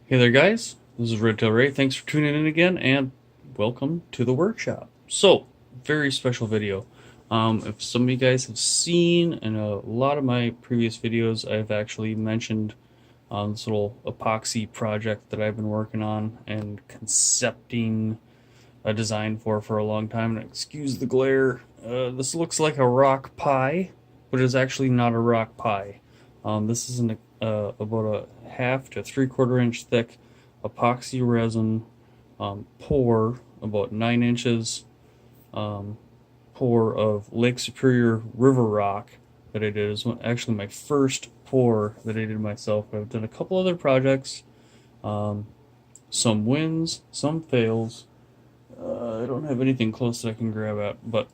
Hey there, guys. This is Red Tail Ray. Thanks for tuning in again, and welcome to the workshop. So, very special video. If some of you guys have seen in a lot of my previous videos, I've actually mentioned this little epoxy project that I've been working on and concepting a design for a long time. And excuse the glare. This looks like a rock pie, but it's actually not a rock pie. This is about a half to 3/4 inch thick epoxy resin pour, about 9 inches pour of Lake Superior river rock that I did. Is actually my first pour that I did myself. I've done a couple other projects, some wins, some fails. I don't have anything close that I can grab at, but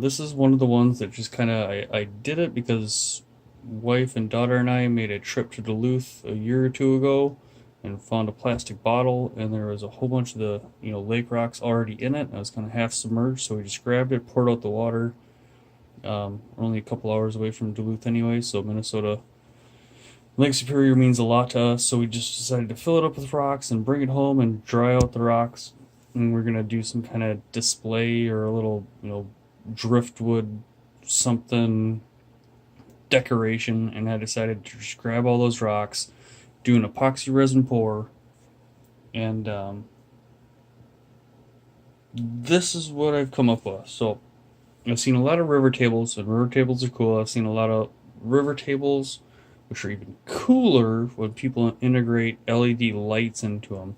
this is one of the ones that just kind of I did it because wife and daughter and I made a trip to Duluth a year or two ago and found a plastic bottle, and there was a whole bunch of the lake rocks already in it. I was kind of half submerged, so we just grabbed it, poured out the water. We're only a couple hours away from Duluth anyway, so Minnesota Lake Superior means a lot to us, so we just decided to fill it up with rocks and bring it home and dry out the rocks. And we're gonna do some kind of display or a little, driftwood something decoration. And I decided to just grab all those rocks, do an epoxy resin pour, and this is what I've come up with. So I've seen a lot of river tables, and river tables are cool. I've seen a lot of river tables which are even cooler when people integrate LED lights into them,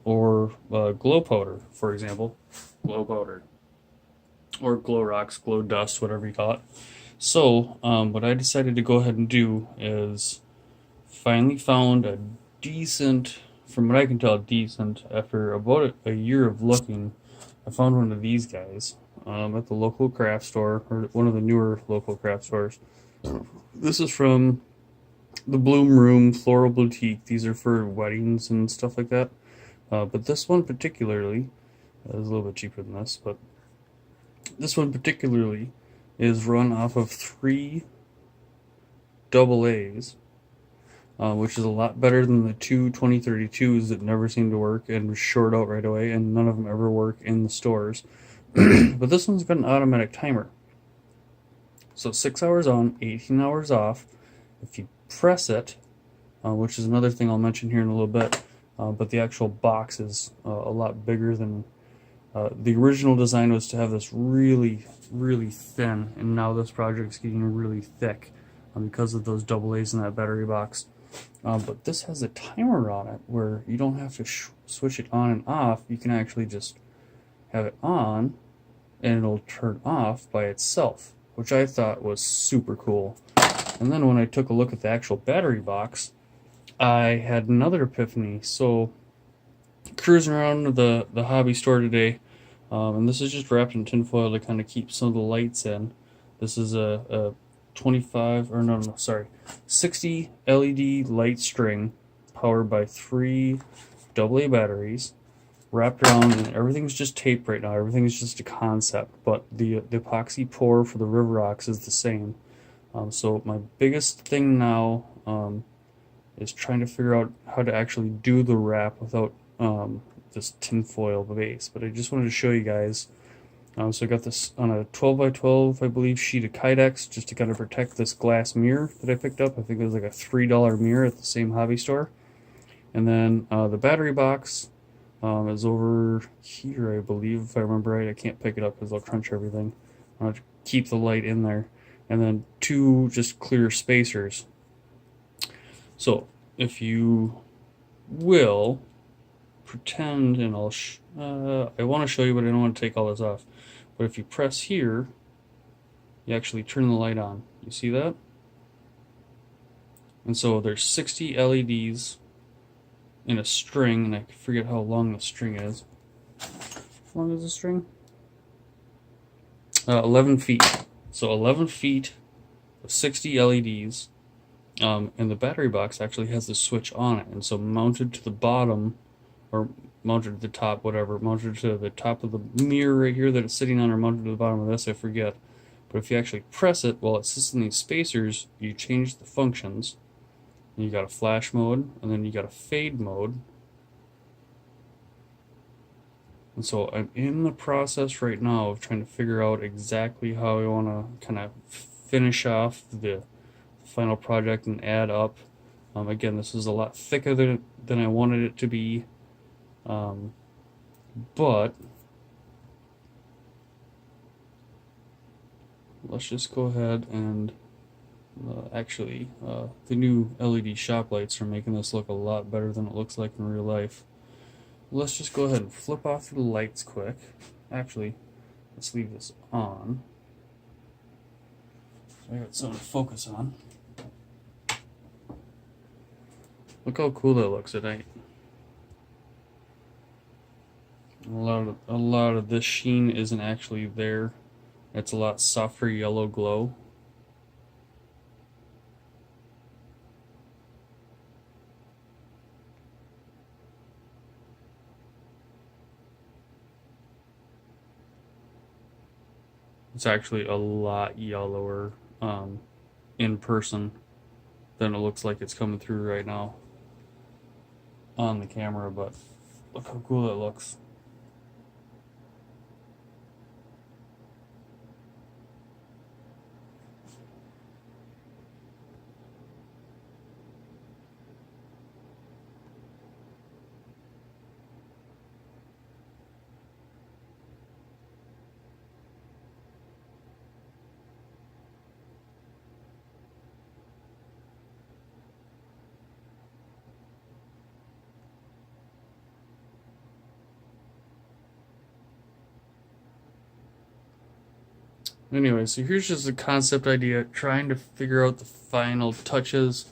or glow powder, for example, glow powder, or glow rocks, glow dust, whatever you call it. So, what I decided to go ahead and do is finally found a decent, from what I can tell, decent, after about a year of looking, I found one of these guys at the local craft store, or one of the newer local craft stores. This is from the Bloom Room Floral Boutique. These are for weddings and stuff like that. But this one particularly is a little bit cheaper than this, but this one particularly is run off of 3 double A's, which is a lot better than the two 2032s that never seem to work and short out right away, and none of them ever work in the stores. But this one's got an automatic timer. So 6 hours on, 18 hours off. If you press it, which is another thing I'll mention here in a little bit, but the actual box is a lot bigger than the original design was to have this really, really thin, and now this project's getting really thick because of those double A's in that battery box. But this has a timer on it where you don't have to switch it on and off. You can actually just have it on and it'll turn off by itself, which I thought was super cool. And then when I took a look at the actual battery box, I had another epiphany. So, cruising around the hobby store today, and this is just wrapped in tinfoil to kind of keep some of the lights in. This is a 25, or no, sorry, 60 LED light string powered by 3 AA batteries, wrapped around, and everything's just tape right now. Everything's just a concept, but the epoxy pour for the river rocks is the same. So my biggest thing now is trying to figure out how to actually do the wrap without this tinfoil base. But I just wanted to show you guys. So I got this on a 12 by 12, I believe, sheet of Kydex just to kind of protect this glass mirror that I picked up. I think it was like a $3 mirror at the same hobby store. And then the battery box is over here, I believe, if I remember right. I can't pick it up because I'll crunch everything. I'll have to keep the light in there. And then 2 just clear spacers. So if you will pretend, and I want to show you, but I don't want to take all this off. But if you press here, you actually turn the light on. You see that? And so there's 60 LEDs in a string, and I forget how long the string is. How long is the string? 11 feet. So 11 feet of 60 LEDs, and the battery box actually has the switch on it. And so mounted to the bottom, or mounted to the top, whatever, mounted to the top of the mirror right here that it's sitting on, or mounted to the bottom of this, I forget. But if you actually press it while it sits in these spacers, you change the functions. You got a flash mode, and then you got a fade mode. And so I'm in the process right now of trying to figure out exactly how I want to kind of finish off the final project and add up. Again, this is a lot thicker than I wanted it to be, but let's just go ahead and actually, the new LED shop lights are making this look a lot better than it looks like in real life. Let's just go ahead and flip off the lights quick. Actually, let's leave this on. So I got something to focus on. Look how cool that looks at night. A lot of this sheen isn't actually there. It's a lot softer yellow glow. It's actually a lot yellower in person than it looks like it's coming through right now on the camera, but look how cool it looks. Anyway, so here's just a concept idea, trying to figure out the final touches.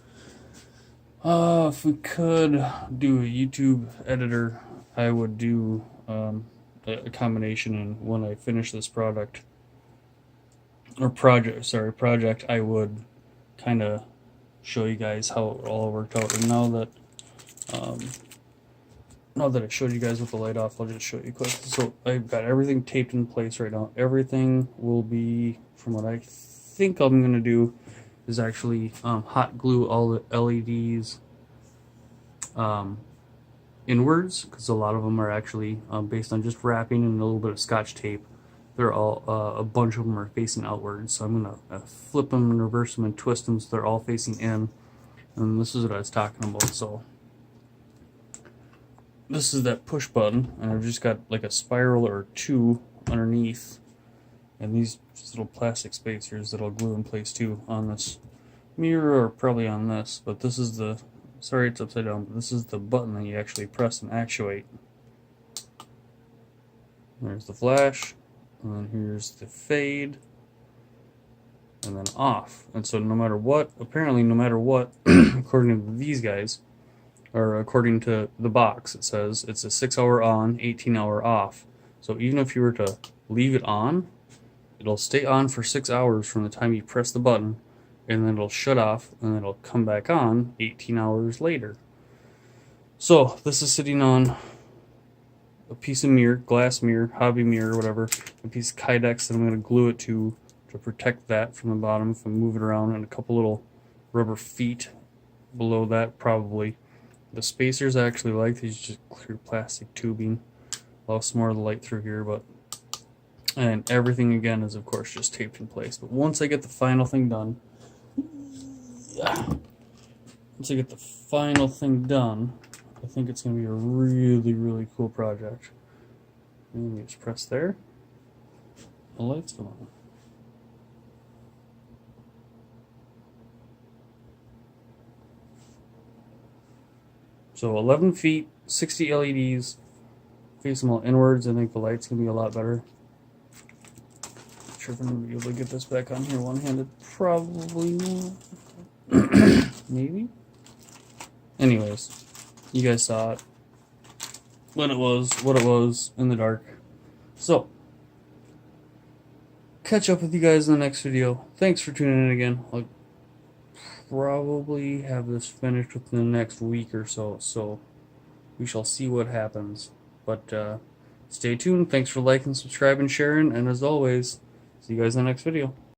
If we could do a YouTube editor, I would do a combination, and when I finish this project, I would kind of show you guys how it all worked out. And now that I showed you guys with the light off, I'll just show you quick. So I've got everything taped in place right now. Everything will be, from what I think I'm going to do, is actually hot glue all the LEDs inwards, because a lot of them are actually based on just wrapping and a little bit of scotch tape. They're all, a bunch of them are facing outwards, so I'm going to flip them and reverse them and twist them so they're all facing in. And this is what I was talking about. So this is that push button, and I've just got like a spiral or two underneath, and these little plastic spacers that I'll glue in place too on this mirror, or probably on this, but this is the, sorry it's upside down, but this is the button that you actually press and actuate. There's the flash, and then here's the fade, and then off. And so no matter what, apparently no matter what, according to these guys, or according to the box, it says it's a 6-hour on, 18-hour off. So even if you were to leave it on, it'll stay on for 6 hours from the time you press the button, and then it'll shut off, and then it'll come back on 18 hours later. So this is sitting on a piece of mirror, glass mirror, hobby mirror, whatever, a piece of Kydex that I'm going to glue it to protect that from the bottom if I move it around, and a couple little rubber feet below that probably. The spacers I actually like, these just clear plastic tubing. Allow some more of the light through here, but, and everything again is of course just taped in place. But once I get the final thing done, I think it's going to be a really, really cool project. And you just press there, the lights come on. So 11 feet, 60 LEDs, face them all inwards. I think the light's going to be a lot better. Not sure if I'm going to be able to get this back on here one-handed. Probably not. Maybe? Anyways, you guys saw it. When it was, what it was, in the dark. So, catch up with you guys in the next video. Thanks for tuning in again. I'll probably have this finished within the next week or so, so we shall see what happens. But stay tuned. Thanks for liking, subscribing, sharing, and as always, see you guys in the next video.